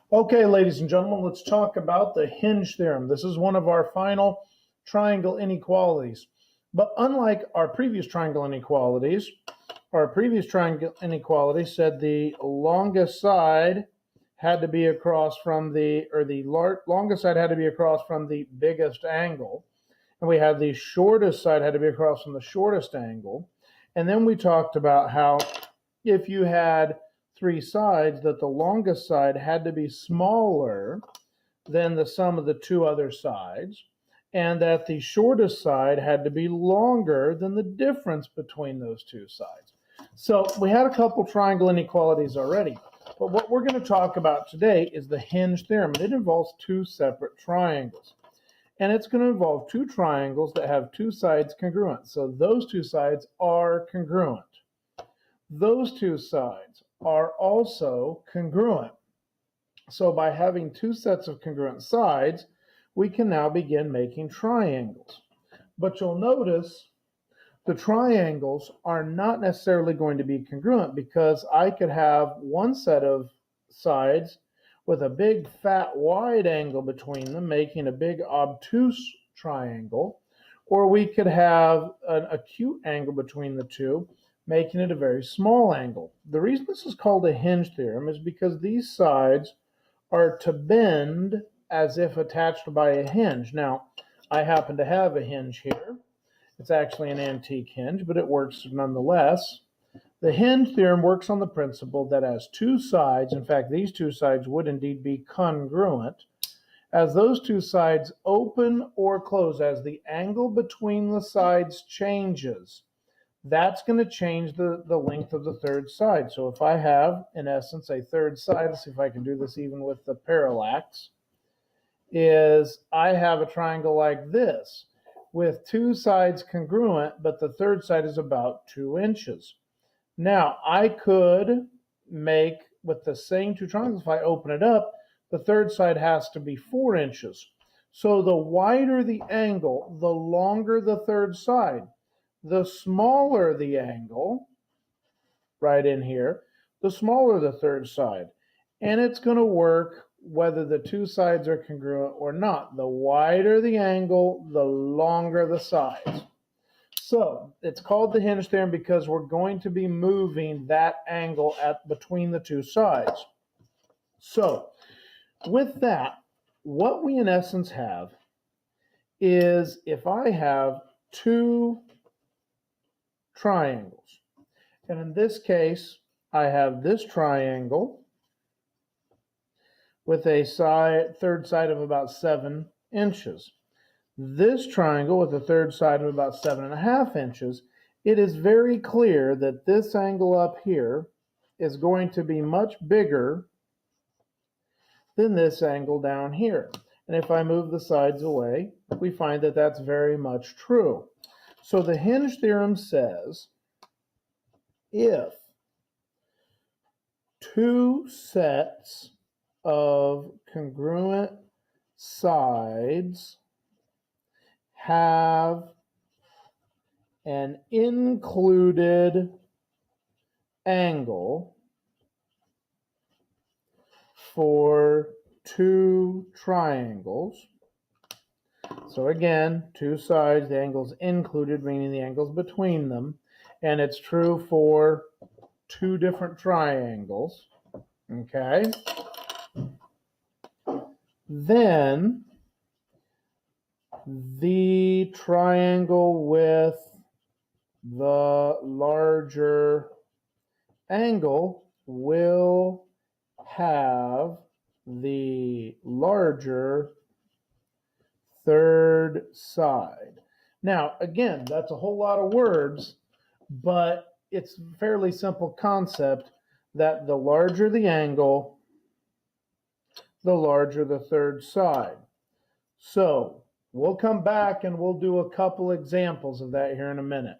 Okay, ladies and gentlemen, let's talk about the Hinge theorem. This is one of our final triangle inequalities. But unlike our previous triangle inequalities said the longest side had to be across from longest side had to be across from the biggest angle. And we had the shortest side had to be across from the shortest angle. And then we talked about how if you had three sides, that the longest side had to be smaller than the sum of the two other sides, and that the shortest side had to be longer than the difference between those two sides. So we had a couple triangle inequalities already, but what we're going to talk about today is the Hinge theorem, and it involves two separate triangles. And it's going to involve two triangles that have two sides congruent. So those two sides are congruent. Those two sides are also congruent. So by having two sets of congruent sides, we can now begin making triangles. But you'll notice the triangles are not necessarily going to be congruent, because I could have one set of sides with a big fat wide angle between them, making a big obtuse triangle, or we could have an acute angle between the two, making it a very small angle. The reason this is called a Hinge theorem is because these sides are to bend as if attached by a hinge. Now, I happen to have a hinge here. It's actually an antique hinge, but it works nonetheless. The Hinge theorem works on the principle that as two sides, in fact, these two sides would indeed be congruent, as those two sides open or close, as the angle between the sides changes, that's going to change the length of the third side. So if I have, in essence, a third side, let's see if I can do this even with the parallax, is I have a triangle like this with two sides congruent, but the third side is about 2 inches. Now, I could make, with the same two triangles, if I open it up, the third side has to be 4 inches. So the wider the angle, the longer the third side. The smaller the angle, right in here, the smaller the third side. And it's going to work whether the two sides are congruent or not. The wider the angle, the longer the sides. So it's called the Hinge theorem because we're going to be moving that angle between the two sides. So with that, what we in essence have is, if I have two triangles, and in this case I have this triangle with a third side of about 7 inches, this triangle with a third side of about 7.5 inches, it is very clear that this angle up here is going to be much bigger than this angle down here. And if I move the sides away, we find that that's very much true. So the Hinge theorem says if two sets of congruent sides have an included angle for two triangles. So again, two sides, the angle's included, meaning the angle's between them. And it's true for two different triangles. Okay? Then the triangle with the larger angle will have the larger third side. Now, again, that's a whole lot of words, but it's a fairly simple concept that the larger the angle, the larger the third side. So we'll come back and we'll do a couple examples of that here in a minute.